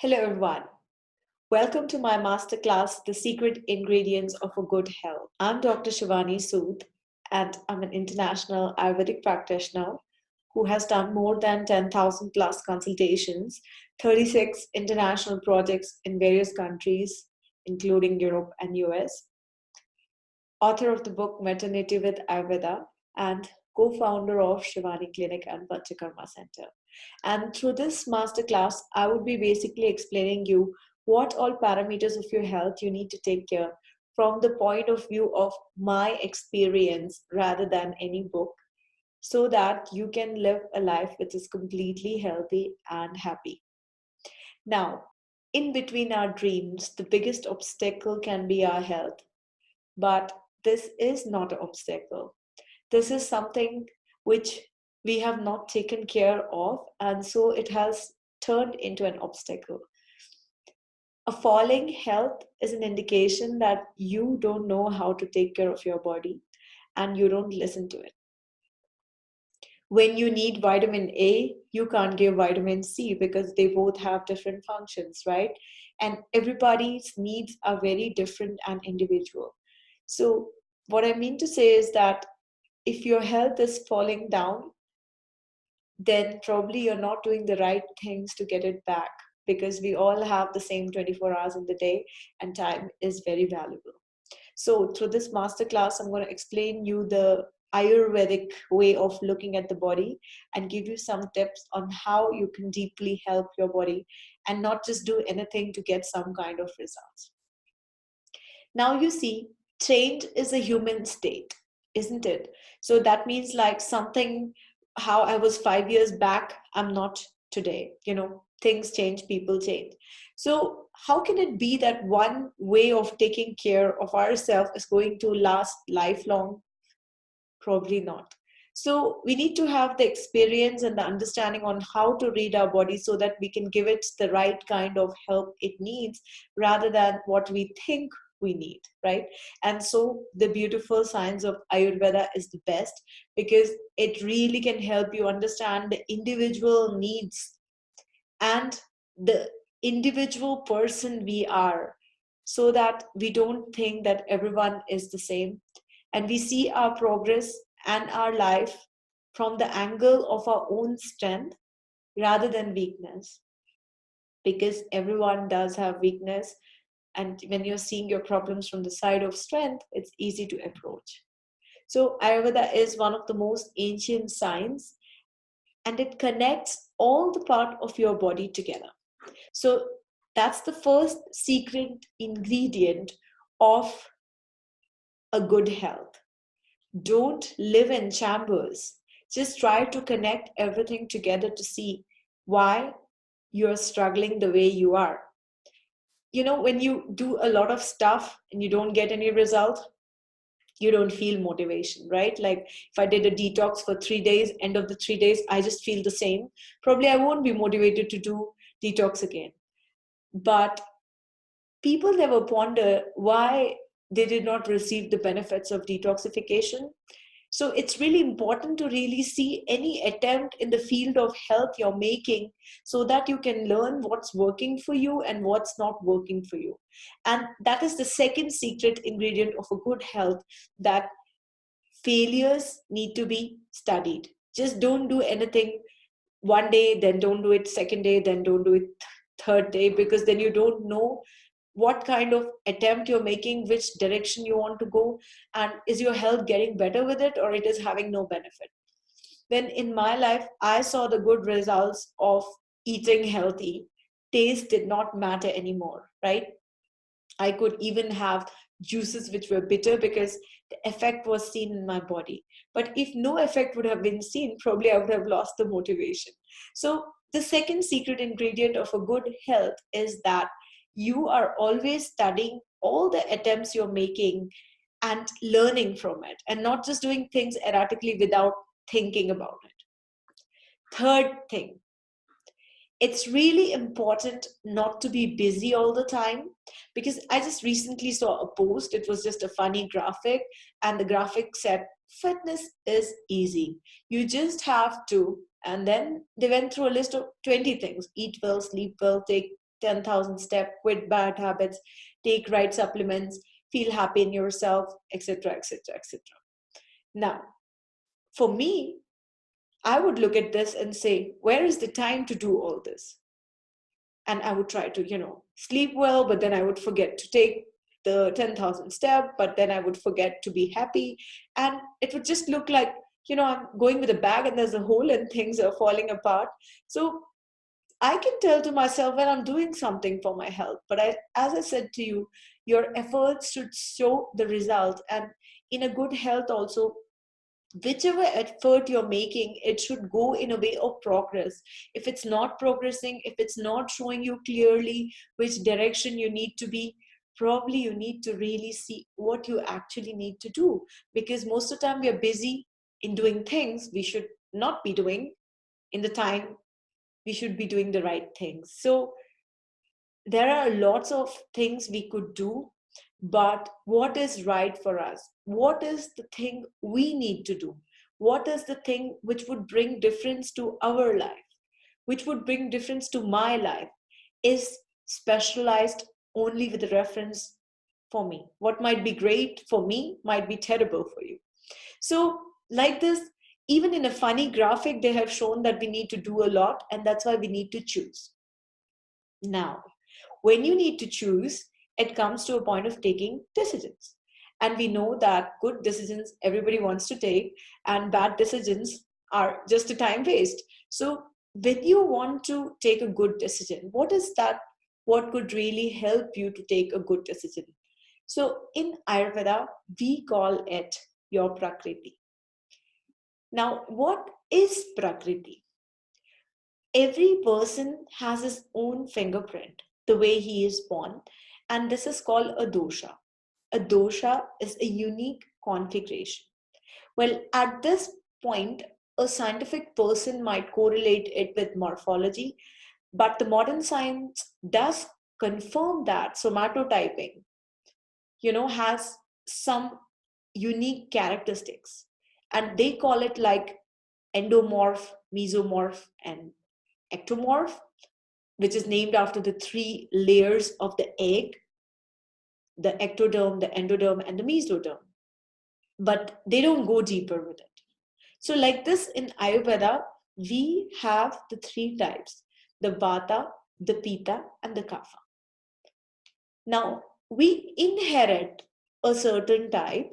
Hello, everyone. Welcome to my masterclass, The Secret Ingredients of a Good Health. I'm Dr. Shivani Sood, and I'm an international Ayurvedic practitioner who has done more than 10,000 plus consultations, 36 international projects in various countries, including Europe and US, author of the book Maternity with Ayurveda, and co-founder of Shivani Clinic and Panchakarma Center. And through this masterclass, I would be basically explaining you what all parameters of your health you need to take care from the point of view of my experience rather than any book, so that you can live a life which is completely healthy and happy. Now, in between our dreams, the biggest obstacle can be our health, but this is not an obstacle. This is something which we have not taken care of, and so it has turned into an obstacle. A falling health is an indication that you don't know how to take care of your body and you don't listen to it. When you need vitamin A, you can't give vitamin C because they both have different functions, right? And everybody's needs are very different and individual. So, what I mean to say is that if your health is falling down, then probably you're not doing the right things to get it back, because we all have the same 24 hours in the day and time is very valuable. So through this masterclass, I'm going to explain you the Ayurvedic way of looking at the body and give you some tips on how you can deeply help your body and not just do anything to get some kind of results. Now you see, change is a human state, isn't it? So that means like something, how I was 5 years back, I'm not today. Things change, people change. So how can it be that one way of taking care of ourselves is going to last lifelong? Probably not. So we need to have the experience and the understanding on how to read our body so that we can give it the right kind of help it needs rather than what we think we need, right? And so the beautiful science of Ayurveda is the best because it really can help you understand the individual needs and the individual person we are, so that we don't think that everyone is the same and we see our progress and our life from the angle of our own strength rather than weakness, because everyone does have weakness, and when you're seeing your problems from the side of strength, it's easy to approach. So Ayurveda is one of the most ancient science, and it connects all the part of your body together. So that's the first secret ingredient of a good health. Don't live in chambers. Just try to connect everything together to see why you're struggling the way you are. When you do a lot of stuff and you don't get any result, you don't feel motivation, right? Like if I did a detox for 3 days, end of the 3 days, I just feel the same. Probably I won't be motivated to do detox again. But people never ponder why they did not receive the benefits of detoxification. So it's really important to really see any attempt in the field of health you're making so that you can learn what's working for you and what's not working for you. And that is the second secret ingredient of a good health, that failures need to be studied. Just don't do anything one day, then don't do it second day, then don't do it third day, because then you don't know what kind of attempt you're making, which direction you want to go, and is your health getting better with it or it is having no benefit. When in my life I saw the good results of eating healthy, taste did not matter anymore, right? I could even have juices which were bitter because the effect was seen in my body. But if no effect would have been seen, probably I would have lost the motivation. So the second secret ingredient of a good health is that you are always studying all the attempts you're making and learning from it, and not just doing things erratically without thinking about it. Third thing, it's really important not to be busy all the time, because I just recently saw a post. It was just a funny graphic, and the graphic said fitness is easy, you just have to, and then they went through a list of 20 things: eat well, sleep well, 10,000 step, quit bad habits, take right supplements, feel happy in yourself, etc., etc., etc. Now, for me, I would look at this and say, where is the time to do all this? And I would try to, sleep well, but then I would forget to take the 10,000 step, but then I would forget to be happy. And it would just look like, I'm going with a bag and there's a hole and things are falling apart. So I can tell to myself when I'm doing something for my health, but as I said to you, your efforts should show the result. And in a good health also, whichever effort you're making, it should go in a way of progress. If it's not progressing, if it's not showing you clearly which direction you need to be, probably you need to really see what you actually need to do. Because most of the time we are busy in doing things we should not be doing in the time we should be doing the right things. So there are lots of things we could do, but what is right for us? What is the thing we need to do? What is the thing which would bring difference to our life, which would bring difference to my life, is specialized only with a reference for me. What might be great for me might be terrible for you. So, like this, even in a funny graphic, they have shown that we need to do a lot, and that's why we need to choose. Now, when you need to choose, it comes to a point of taking decisions. And we know that good decisions everybody wants to take, and bad decisions are just a time waste. So, when you want to take a good decision, what is that? What could really help you to take a good decision? So, in Ayurveda, we call it your Prakriti. Now, what is Prakriti? Every person has his own fingerprint, the way he is born, and this is called a dosha. A dosha is a unique configuration. Well, at this point, a scientific person might correlate it with morphology, but the modern science does confirm that somatotyping, has some unique characteristics, and they call it like endomorph, mesomorph, and ectomorph, which is named after the three layers of the egg: the ectoderm, the endoderm, and the mesoderm. But they don't go deeper with it. So, like this in Ayurveda, we have the three types: the Vata, the Pitta, and the Kapha. Now, we inherit a certain type,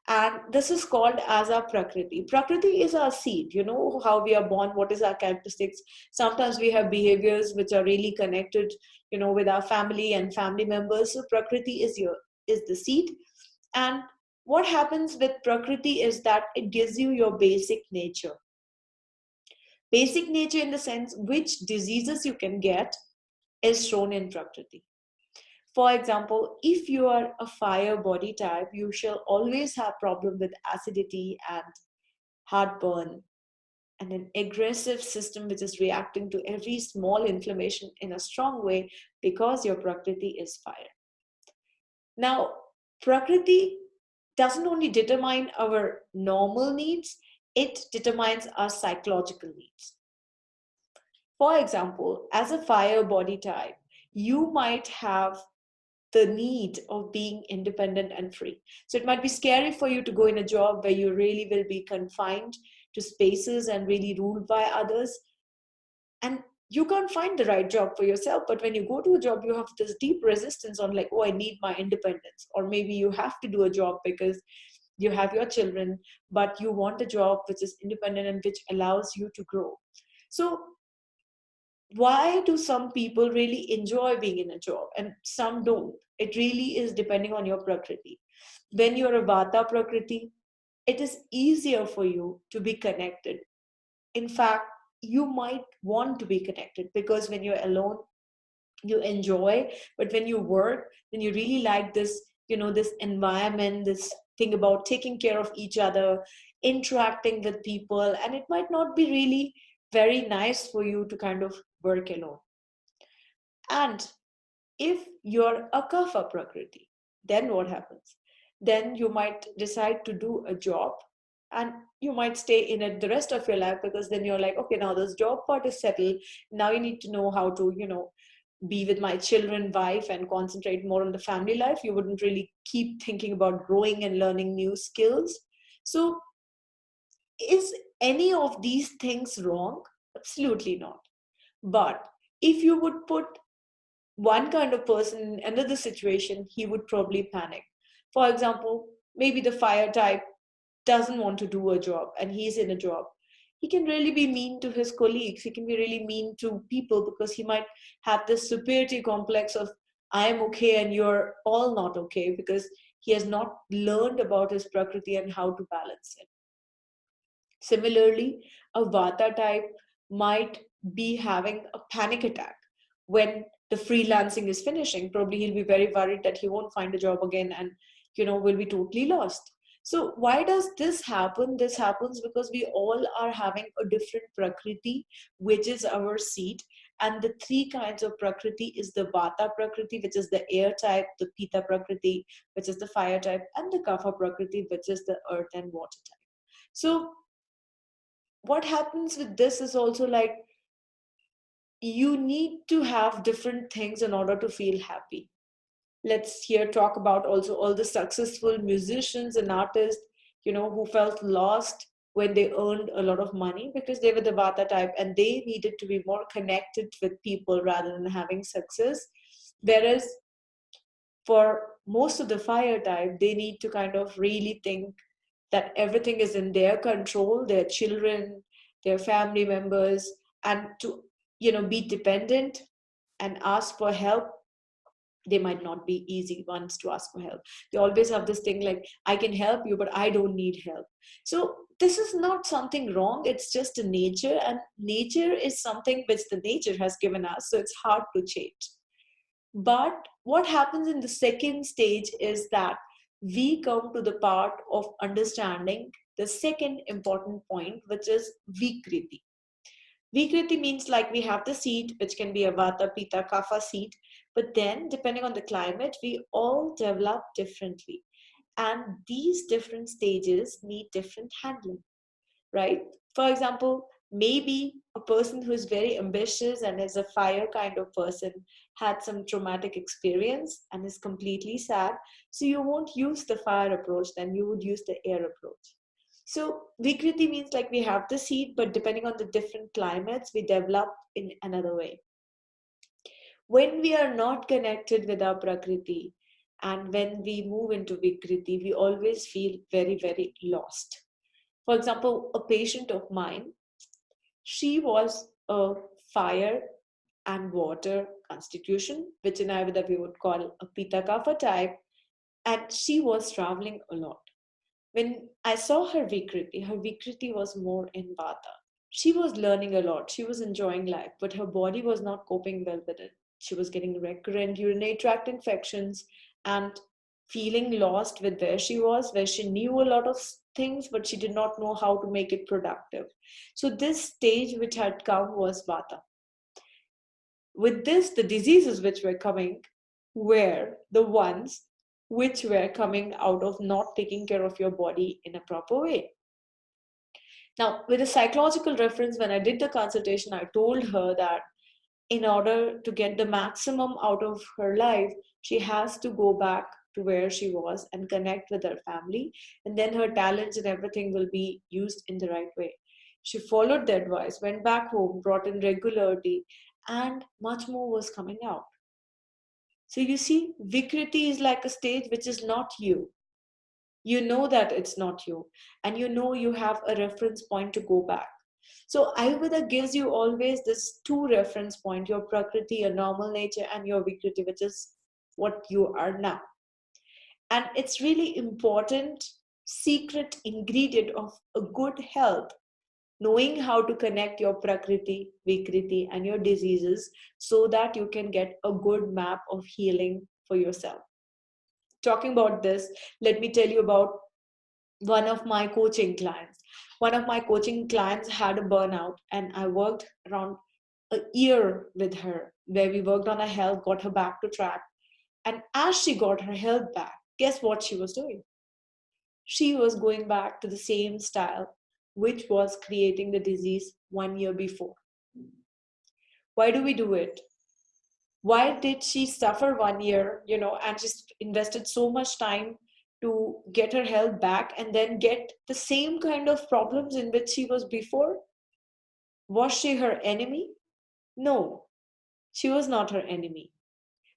and this is called as our Prakriti. Prakriti is our seed. You know how we are born, what is our characteristics. Sometimes we have behaviors which are really connected, with our family and family members. So Prakriti is the seed. And what happens with Prakriti is that it gives you your basic nature. Basic nature in the sense which diseases you can get is shown in Prakriti. For example, if you are a fire body type, you shall always have problem with acidity and heartburn and an aggressive system which is reacting to every small inflammation in a strong way because your Prakriti is fire. Now, Prakriti doesn't only determine our normal needs, it determines our psychological needs. For example, as a fire body type, you might have the need of being independent and free. So it might be scary for you to go in a job where you really will be confined to spaces and really ruled by others. And you can't find the right job for yourself. But when you go to a job, you have this deep resistance on like, oh, I need my independence. Or maybe you have to do a job because you have your children, but you want a job which is independent and which allows you to grow. So why do some people really enjoy being in a job and some don't? It really is depending on your Prakriti. When you're a Vata Prakriti, it is easier for you to be connected. In fact, you might want to be connected because when you're alone, you enjoy, but when you work, then you really like this, this environment, this thing about taking care of each other, interacting with people, and it might not be really very nice for you to kind of work alone. And if you're a Kapha Prakriti, then what happens? Then you might decide to do a job and you might stay in it the rest of your life because then you're like, okay, now this job part is settled. Now you need to know how to, be with my children, wife, and concentrate more on the family life. You wouldn't really keep thinking about growing and learning new skills. So, is any of these things wrong? Absolutely not. But if you would put one kind of person in another situation, he would probably panic. For example, maybe the fire type doesn't want to do a job and he's in a job. He can really be mean to his colleagues. He can be really mean to people because he might have this superiority complex of, I am okay and you're all not okay, because he has not learned about his prakriti and how to balance it. Similarly, a Vata type might be having a panic attack when the freelancing is finishing. Probably he'll be very worried that he won't find a job again and, will be totally lost. So why does this happen? This happens because we all are having a different prakriti, which is our seat. And the three kinds of prakriti is the Vata prakriti, which is the air type, the Pitta prakriti, which is the fire type, and the Kapha prakriti, which is the earth and water type. So what happens with this is also like, you need to have different things in order to feel happy. Let's here talk about also all the successful musicians and artists, who felt lost when they earned a lot of money because they were the Vata type and they needed to be more connected with people rather than having success. Whereas for most of the fire type, they need to kind of really think that everything is in their control, their children, their family members, and to, be dependent and ask for help. They might not be easy ones to ask for help. They always have this thing like, I can help you, but I don't need help. So this is not something wrong. It's just a nature, and nature is something which the nature has given us. So it's hard to change. But what happens in the second stage is that we come to the part of understanding the second important point, which is Vikriti. Vikriti means like we have the seed, which can be a Vata, Pitta, Kapha seed, but then depending on the climate, we all develop differently. And these different stages need different handling, right? For example, maybe a person who is very ambitious and is a fire kind of person had some traumatic experience and is completely sad. So you won't use the fire approach, then you would use the air approach. So Vikriti means like we have the seed, but depending on the different climates, we develop in another way. When we are not connected with our Prakriti and when we move into Vikriti, we always feel very, very lost. For example, a patient of mine, she was a fire and water constitution, which in Ayurveda we would call a Pitta Kapha type, and she was traveling a lot. When I saw her Vikriti was more in Vata. She was learning a lot, she was enjoying life, but her body was not coping well with it. She was getting recurrent urinary tract infections and feeling lost with where she was, where she knew a lot of things, but she did not know how to make it productive. So, this stage which had come was Vata. With this, the diseases which were coming were the ones which were coming out of not taking care of your body in a proper way. Now, with a psychological reference, when I did the consultation, I told her that in order to get the maximum out of her life, she has to go back to where she was and connect with her family. And then her talents and everything will be used in the right way. She followed the advice, went back home, brought in regularity, and much more was coming out. So you see, Vikriti is like a stage which is not you. You know that it's not you, and you know you have a reference point to go back. So Ayurveda gives you always this two reference point, your Prakriti, your normal nature, and your Vikriti, which is what you are now. And it's really important secret ingredient of a good health, knowing how to connect your Prakriti, Vikriti, and your diseases so that you can get a good map of healing for yourself. Talking about this, let me tell you about one of my coaching clients. One of my coaching clients had a burnout, and I worked around a year with her where we worked on her health, got her back to track. And as she got her health back, guess what she was doing? She was going back to the same style which was creating the disease 1 year before. Why do we do it? Why did she suffer 1 year, and just invested so much time to get her health back and then get the same kind of problems in which she was before? Was she her enemy? No, she was not her enemy.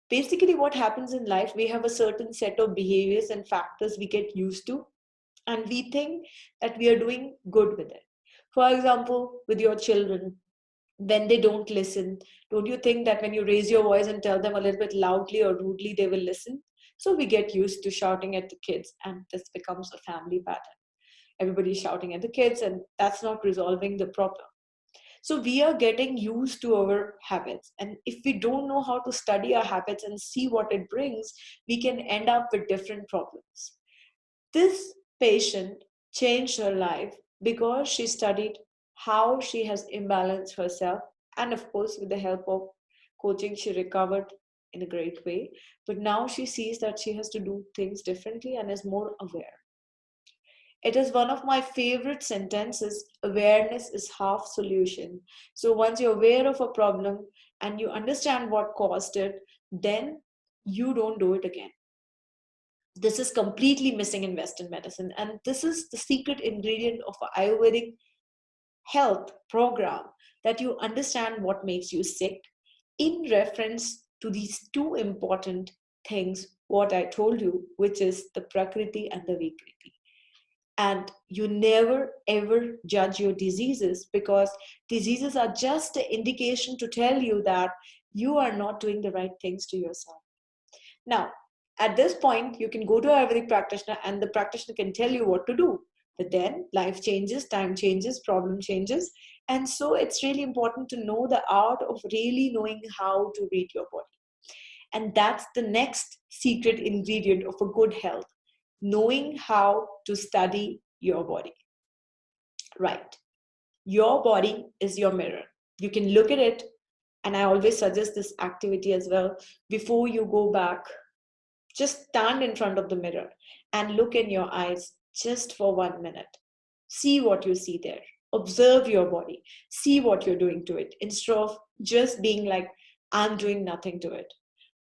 Basically, what happens in life, we have a certain set of behaviors and factors we get used to, and we think that we are doing good with it. For example, with your children, when they don't listen, don't you think that when you raise your voice and tell them a little bit loudly or rudely, they will listen? So we get used to shouting at the kids, and this becomes a family pattern. Everybody's shouting at the kids, and that's not resolving the problem. So we are getting used to our habits. And if we don't know how to study our habits and see what it brings, we can end up with different problems. This patient changed her life because she studied how she has imbalanced herself. And of course, with the help of coaching, she recovered in a great way. But now she sees that she has to do things differently and is more aware. It is one of my favorite sentences: awareness is half solution. So once you're aware of a problem and you understand what caused it, then you don't do it again. This is completely missing in Western medicine. And this is the secret ingredient of an Ayurvedic health program, that you understand what makes you sick in reference to these two important things, what I told you, which is the Prakriti and the Vikriti. And you never ever judge your diseases, because diseases are just an indication to tell you that you are not doing the right things to yourself. Now, at this point, you can go to an Ayurvedic practitioner and the practitioner can tell you what to do. But then life changes, time changes, problem changes. And so it's really important to know the art of really knowing how to read your body. And that's the next secret ingredient of a good health: knowing how to study your body. Right. Your body is your mirror. You can look at it. And I always suggest this activity as well. Before you go back, just stand in front of the mirror and look in your eyes just for 1 minute. See what you see there. Observe your body. See what you're doing to it, instead of just being like, I'm doing nothing to it.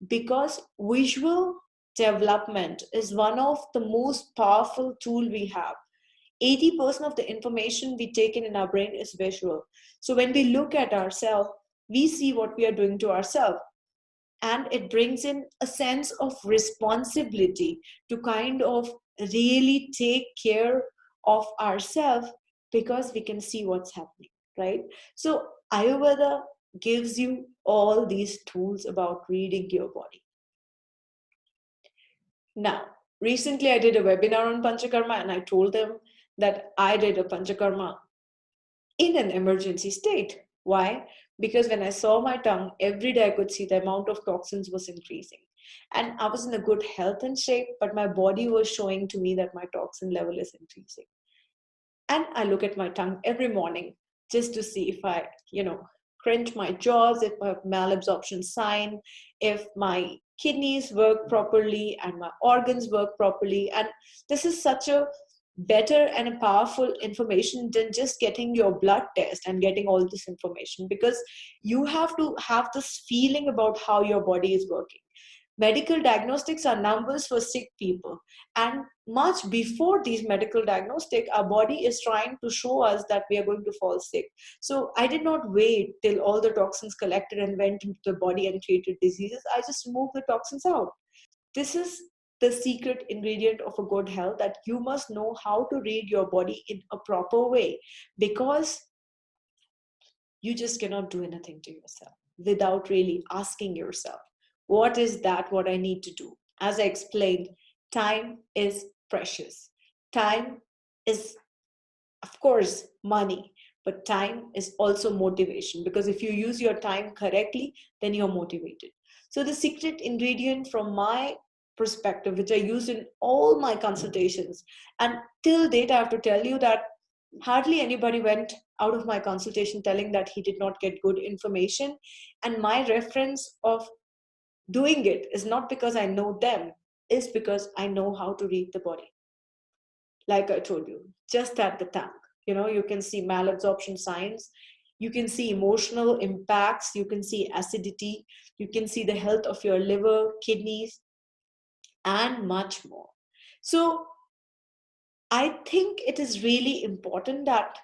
Because visual development is one of the most powerful tool we have. 80% of the information we take in our brain is visual. So when we look at ourselves, we see what we are doing to ourselves. And it brings in a sense of responsibility to kind of really take care of ourselves, because we can see what's happening, right? So Ayurveda gives you all these tools about reading your body. Now, recently I did a webinar on Panchakarma, and I told them that I did a Panchakarma in an emergency state. Why? Because when I saw my tongue, every day I could see the amount of toxins was increasing. And I was in a good health and shape, but my body was showing to me that my toxin level is increasing. And I look at my tongue every morning just to see if I, clench my jaws, if I have malabsorption sign, if my kidneys work properly and my organs work properly. And this is such a better and a powerful information than just getting your blood test and getting all this information, because you have to have this feeling about how your body is working. Medical diagnostics are numbers for sick people, and much before these medical diagnostics, our body is trying to show us that we are going to fall sick. So I did not wait till all the toxins collected and went into the body and treated diseases. I just removed the toxins out. This is the secret ingredient of a good health, that you must know how to read your body in a proper way, because you just cannot do anything to yourself without really asking yourself, what is that what I need to do? As I explained, time is precious. Time is, of course, money, but time is also motivation, because if you use your time correctly, then you're motivated. So the secret ingredient from my perspective, which I use in all my consultations, and till date I have to tell you that hardly anybody went out of my consultation telling that he did not get good information. And my reference of doing it is not because I know them, is because I know how to read the body. Like I told you, just at the tongue, you can see malabsorption signs, you can see emotional impacts, you can see acidity. You can see the health of your liver, kidneys, and much more. So I think it is really important that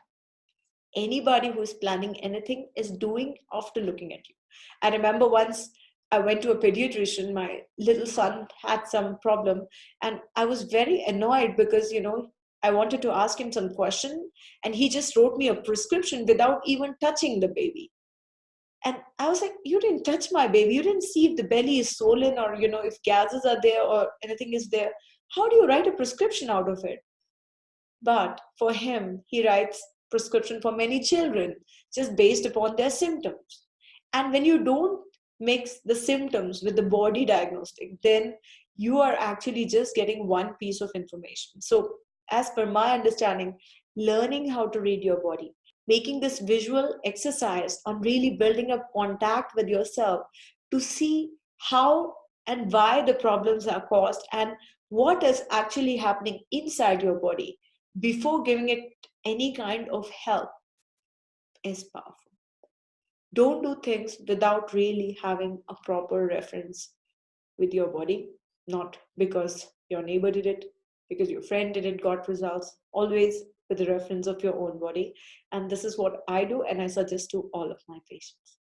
anybody who is planning anything is doing after looking at you. I remember once I went to a pediatrician, my little son had some problem, and I was very annoyed because, I wanted to ask him some question, and he just wrote me a prescription without even touching the baby. And I was like, you didn't touch my baby. You didn't see if the belly is swollen or, if gases are there or anything is there. How do you write a prescription out of it? But for him, he writes prescription for many children just based upon their symptoms. And when you don't mix the symptoms with the body diagnostic, then you are actually just getting one piece of information. So, as per my understanding, learning how to read your body, making this visual exercise on really building up contact with yourself to see how and why the problems are caused and what is actually happening inside your body before giving it any kind of help is powerful. Don't do things without really having a proper reference with your body, not because your neighbor did it, because your friend did it, got results, always with the reference of your own body. And this is what I do, and I suggest to all of my patients.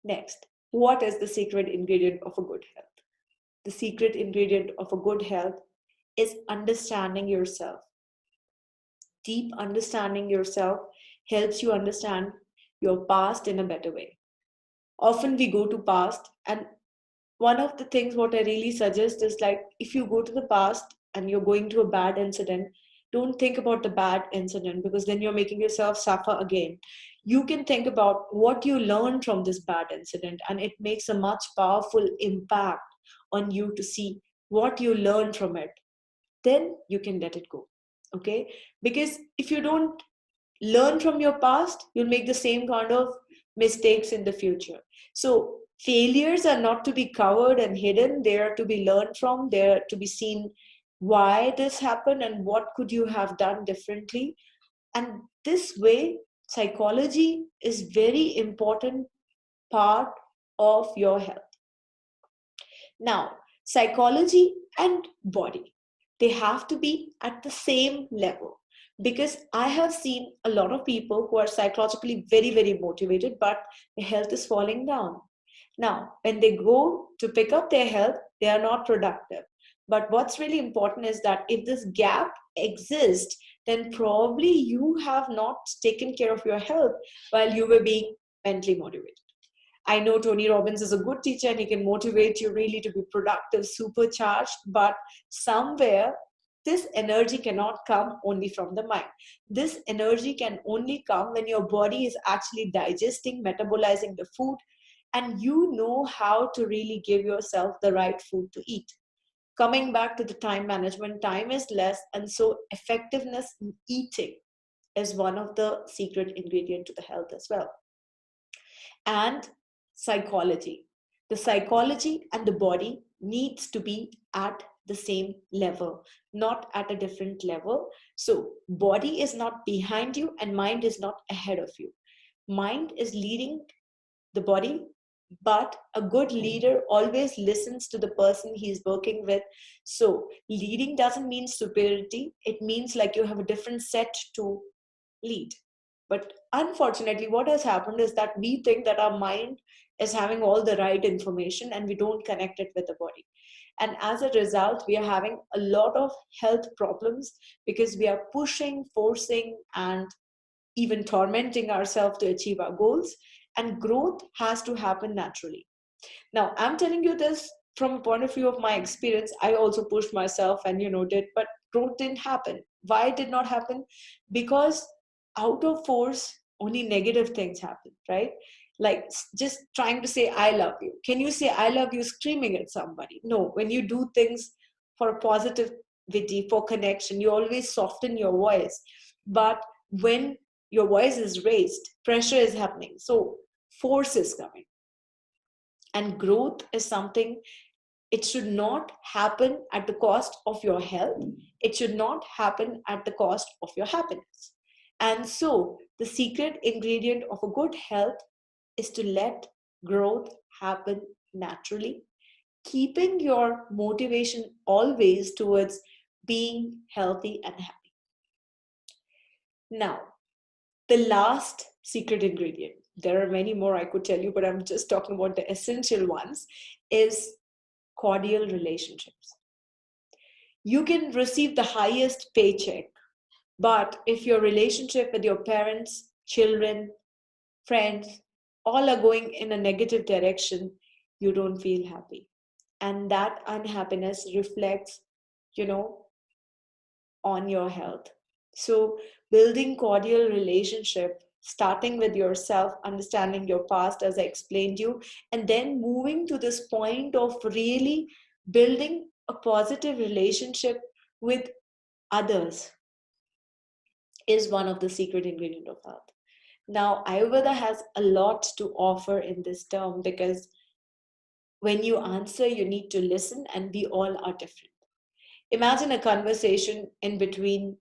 Next, what is the secret ingredient of a good health? The secret ingredient of a good health is understanding yourself. Deep understanding yourself helps you understand your past in a better way. Often we go to past, and one of the things what I really suggest is, like, if you go to the past and you're going to a bad incident, don't think about the bad incident, because then you're making yourself suffer again. You can think about what you learned from this bad incident, and it makes a much powerful impact on you to see what you learned from it. Then you can let it go. Okay, because if you don't learn from your past, you'll make the same kind of mistakes in the future. So failures are not to be covered and hidden, they are to be learned from, they are to be seen why this happened and what could you have done differently. And this way, psychology is very important part of your health. Now, psychology and body, they have to be at the same level, because I have seen a lot of people who are psychologically very, very motivated, but their health is falling down. Now, when they go to pick up their health, they are not productive. But what's really important is that if this gap exists, then probably you have not taken care of your health while you were being mentally motivated. I know Tony Robbins is a good teacher and he can motivate you really to be productive, supercharged, but somewhere this energy cannot come only from the mind. This energy can only come when your body is actually digesting, metabolizing the food, and you know how to really give yourself the right food to eat. Coming back to the time management, time is less, and so effectiveness in eating is one of the secret ingredient to the health as well. And psychology. The psychology and the body needs to be at the same level, not at a different level. So body is not behind you and mind is not ahead of you. Mind is leading the body, but a good leader always listens to the person he's working with. So leading doesn't mean superiority. It means like you have a different set to lead. But unfortunately, what has happened is that we think that our mind is having all the right information and we don't connect it with the body. And as a result, we are having a lot of health problems because we are pushing, forcing, and even tormenting ourselves to achieve our goals. And growth has to happen naturally. Now, I'm telling you this from a point of view of my experience. I also pushed myself and, did, but growth didn't happen. Why it did not happen? Because out of force, only negative things happen, right? Like just trying to say, I love you. Can you say, I love you screaming at somebody? No, when you do things for a positivity, for connection, you always soften your voice. But when your voice is raised, pressure is happening. So force is coming. And growth is something, it should not happen at the cost of your health. It should not happen at the cost of your happiness. And so the secret ingredient of a good health is to let growth happen naturally, keeping your motivation always towards being healthy and happy. Now, the last secret ingredient, there are many more I could tell you, but I'm just talking about the essential ones, is cordial relationships. You can receive the highest paycheck, but if your relationship with your parents, children, friends, all are going in a negative direction, you don't feel happy. And that unhappiness reflects, you know, on your health. So building cordial relationship, starting with yourself, understanding your past as I explained you, and then moving to this point of really building a positive relationship with others is one of the secret ingredient of health. Now, Ayurveda has a lot to offer in this term because when you answer, you need to listen, and we all are different. Imagine a conversation in between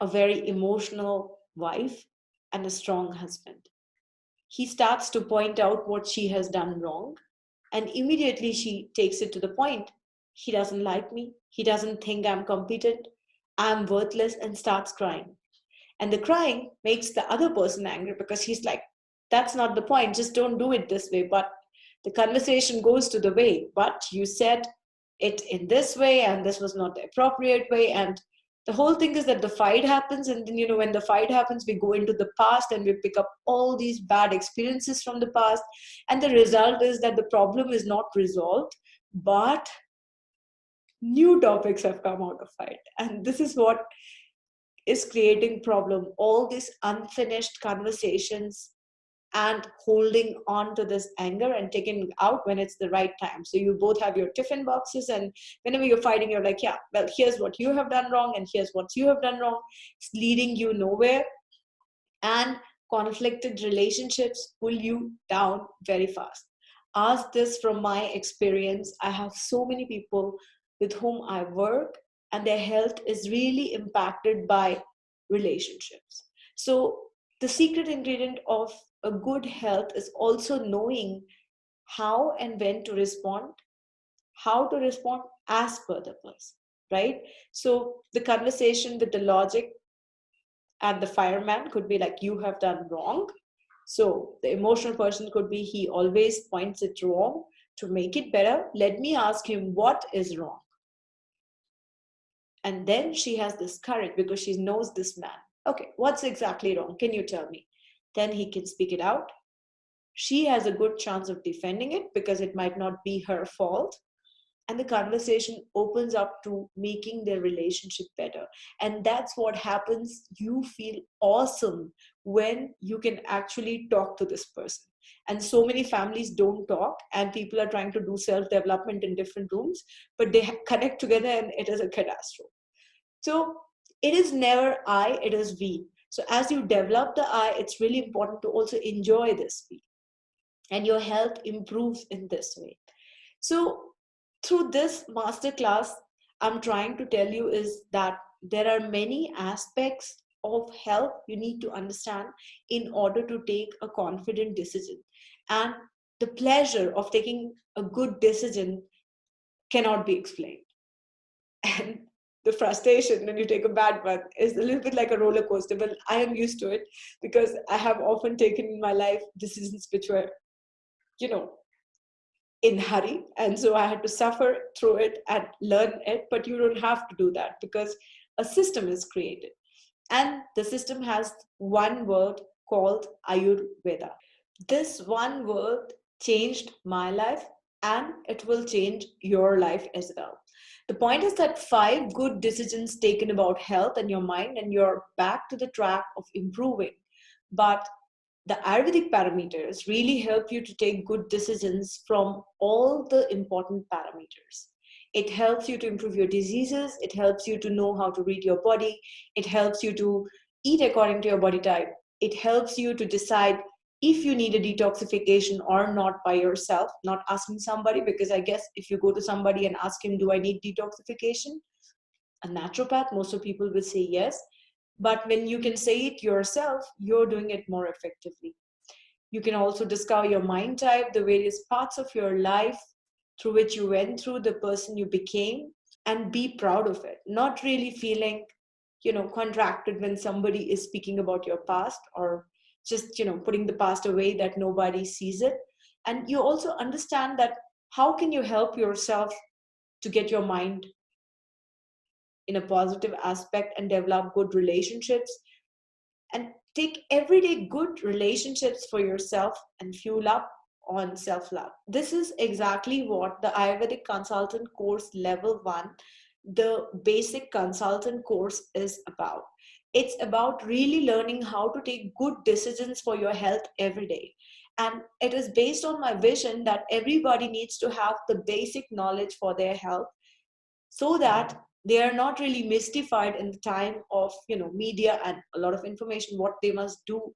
a very emotional wife and a strong husband. He starts to point out what she has done wrong, and immediately she takes it to the point. He doesn't like me, he doesn't think I'm competent, I'm worthless, and starts crying. And the crying makes the other person angry because he's like, that's not the point, just don't do it this way. But the conversation goes to the way, but you said it in this way, and this was not the appropriate way. And the whole thing is that the fight happens, and then, when the fight happens, we go into the past and we pick up all these bad experiences from the past. And the result is that the problem is not resolved, but new topics have come out of it. And this is what is creating problem, all these unfinished conversations and holding on to this anger and taking it out when it's the right time. So you both have your tiffin boxes, and whenever you're fighting, you're like, yeah, well, here's what you have done wrong and here's what you have done wrong. It's leading you nowhere. And conflicted relationships pull you down very fast. Ask this from my experience. I have so many people with whom I work, and their health is really impacted by relationships. So the secret ingredient of a good health is also knowing how and when to respond, how to respond as per the person, right? So the conversation with the logic and the fireman could be like, you have done wrong. So the emotional person could be, he always points it wrong. To make it better, let me ask him what is wrong. And then she has this courage because she knows this man. Okay, what's exactly wrong? Can you tell me? Then he can speak it out. She has a good chance of defending it because it might not be her fault. And the conversation opens up to making their relationship better. And that's what happens. You feel awesome when you can actually talk to this person. And so many families don't talk, and people are trying to do self-development in different rooms, but they connect together and it is a catastrophe. So it is never I, it is we. So as you develop the I, it's really important to also enjoy this we. And your health improves in this way. So through this masterclass, I'm trying to tell you is that there are many aspects of health you need to understand in order to take a confident decision. And the pleasure of taking a good decision cannot be explained. And the frustration when you take a bad one is a little bit like a roller coaster. But I am used to it because I have often taken in my life decisions which were, you know, in hurry, and so I had to suffer through it and learn it. But you don't have to do that because a system is created, and the system has one word called Ayurveda. This one word changed my life, and it will change your life as well. The point is that 5 good decisions taken about health and your mind, and you're back to the track of improving. But the Ayurvedic parameters really help you to take good decisions from all the important parameters. It helps you to improve your diseases. It helps you to know how to read your body. It helps you to eat according to your body type. It helps you to decide if you need a detoxification or not by yourself, not asking somebody, because I guess if you go to somebody and ask him, do I need detoxification? A naturopath, most of people will say yes. But when you can say it yourself, you're doing it more effectively. You can also discover your mind type, the various parts of your life through which you went through, the person you became, and be proud of it. Not really feeling, contracted when somebody is speaking about your past, or just, putting the past away that nobody sees it. And you also understand that how can you help yourself to get your mind in a positive aspect and develop good relationships and take everyday good relationships for yourself and fuel up on self love. This is exactly what the Ayurvedic Consultant Course Level 1, the basic consultant course, is about. It's about really learning how to take good decisions for your health every day. And it is based on my vision that everybody needs to have the basic knowledge for their health, so that they are not really mystified in the time of media and a lot of information what they must do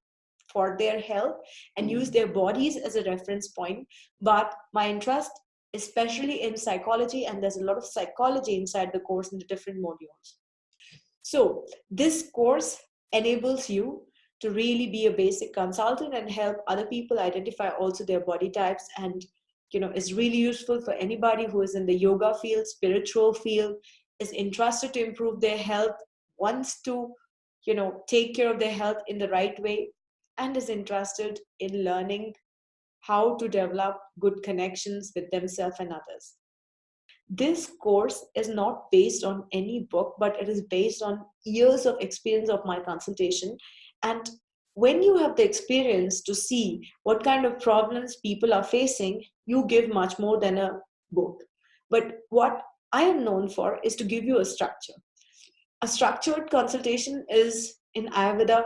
for their health, and use their bodies as a reference point. But my interest especially in psychology, and there's a lot of psychology inside the course in the different modules. So this course enables you to really be a basic consultant and help other people identify also their body types, and is really useful for anybody who is in the yoga field, spiritual field, is interested to improve their health, wants to take care of their health in the right way, and is interested in learning how to develop good connections with themselves and others. This course is not based on any book, but it is based on years of experience of my consultation. And when you have the experience to see what kind of problems people are facing, you give much more than a book. But what I am known for is to give you a structure. A structured consultation is in Ayurveda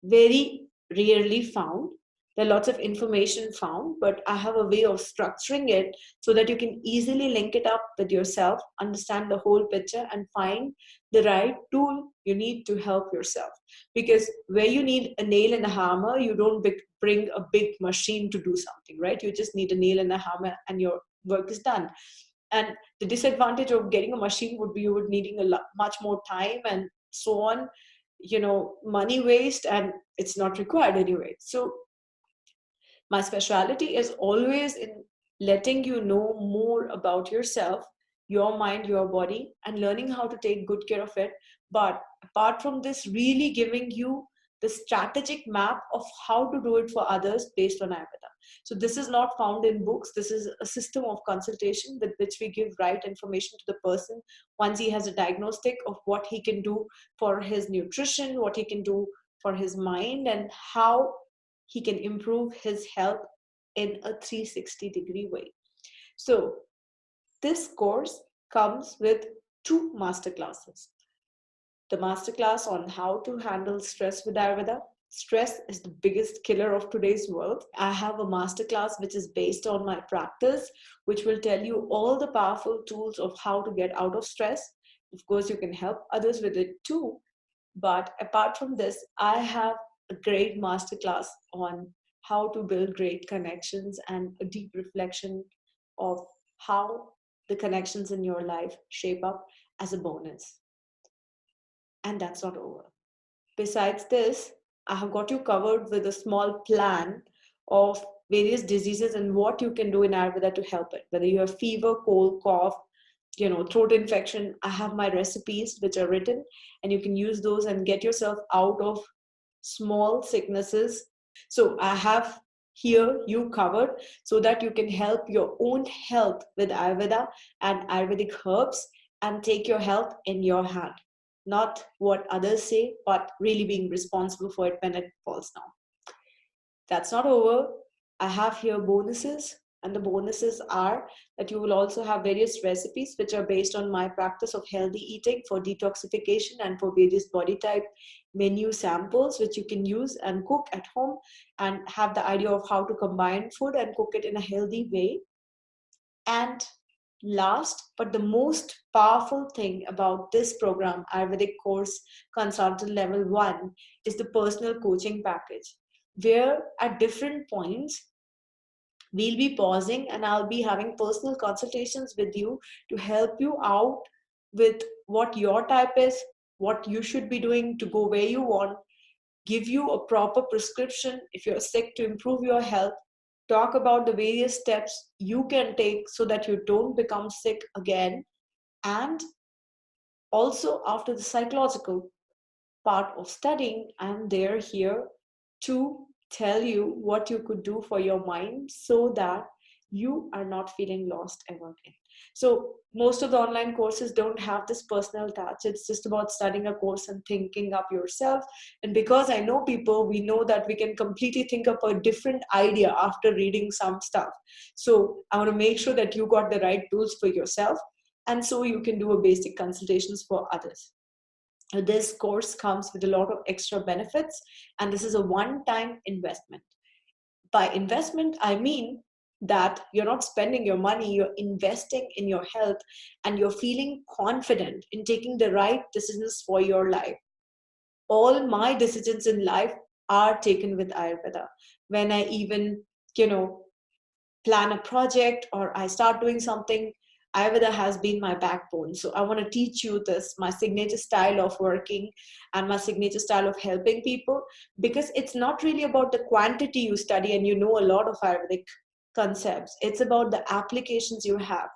very rarely found. There are lots of information found, but I have a way of structuring it so that you can easily link it up with yourself, understand the whole picture, and find the right tool you need to help yourself. Because where you need a nail and a hammer, you don't bring a big machine to do something, right? You just need a nail and a hammer and your work is done. And the disadvantage of getting a machine would be you would needing much more time and so on, money waste, and it's not required anyway. So my specialty is always in letting you know more about yourself, your mind, your body, and learning how to take good care of it. But apart from this, really giving you the strategic map of how to do it for others based on Ayurveda. So this is not found in books. This is a system of consultation with which we give right information to the person once he has a diagnostic of what he can do for his nutrition, what he can do for his mind, and how he can improve his health in a 360-degree way. So this course comes with 2 masterclasses. The masterclass on how to handle stress with Ayurveda. Stress is the biggest killer of today's world. I have a masterclass which is based on my practice, which will tell you all the powerful tools of how to get out of stress. Of course, you can help others with it too. But apart from this, I have a great masterclass on how to build great connections and a deep reflection of how the connections in your life shape up as a bonus. And that's not over. Besides this, I have got you covered with a small plan of various diseases and what you can do in Ayurveda to help it. Whether you have fever, cold, cough, throat infection, I have my recipes which are written, and you can use those and get yourself out of small sicknesses. So I have here you covered so that you can help your own health with Ayurveda and Ayurvedic herbs and take your health in your hand. Not what others say, but really being responsible for it when it falls down. That's not over. I have here bonuses, and the bonuses are that you will also have various recipes which are based on my practice of healthy eating for detoxification and for various body type menu samples which you can use and cook at home and have the idea of how to combine food and cook it in a healthy way. And last, but the most powerful thing about this program, Ayurvedic Course Consultant Level 1, is the personal coaching package, where at different points, we'll be pausing and I'll be having personal consultations with you to help you out with what your type is, what you should be doing to go where you want, give you a proper prescription if you're sick to improve your health, talk about the various steps you can take so that you don't become sick again, and also after the psychological part of studying, I'm there here to tell you what you could do for your mind so that you are not feeling lost ever again. So most of the online courses don't have this personal touch. It's just about studying a course and thinking up yourself. And because I know people, we know that we can completely think up a different idea after reading some stuff. So I want to make sure that you got the right tools for yourself, and so you can do a basic consultations for others. This course comes with a lot of extra benefits, and this is a one-time investment. By investment, I mean that you're not spending your money, you're investing in your health, and you're feeling confident in taking the right decisions for your life. All my decisions in life are taken with Ayurveda. When I even, you know, plan a project or I start doing something, Ayurveda has been my backbone. So I want to teach you this, my signature style of working and my signature style of helping people, because it's not really about the quantity you study and you know a lot of Ayurvedic concepts. It's about the applications you have.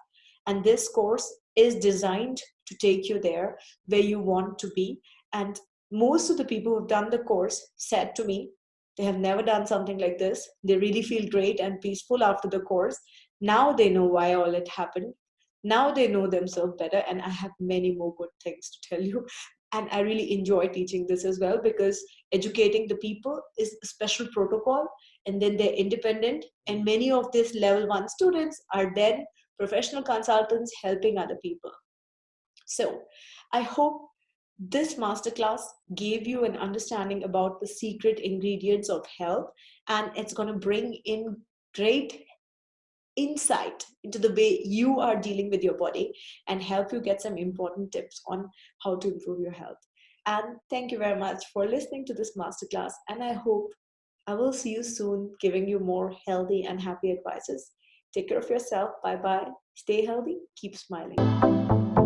And this course is designed to take you there where you want to be. And most of the people who've done the course said to me, they have never done something like this. They really feel great and peaceful after the course. Now they know why all it happened. Now they know themselves better. And I have many more good things to tell you. And I really enjoy teaching this as well, because educating the people is a special protocol, and then they're independent. And many of these level 1 students are then professional consultants helping other people. So I hope this masterclass gave you an understanding about the secret ingredients of health, and it's going to bring in great insight into the way you are dealing with your body and help you get some important tips on how to improve your health. And thank you very much for listening to this masterclass. And I hope I will see you soon, giving you more healthy and happy advices. Take care of yourself. Bye bye. Stay healthy. Keep smiling.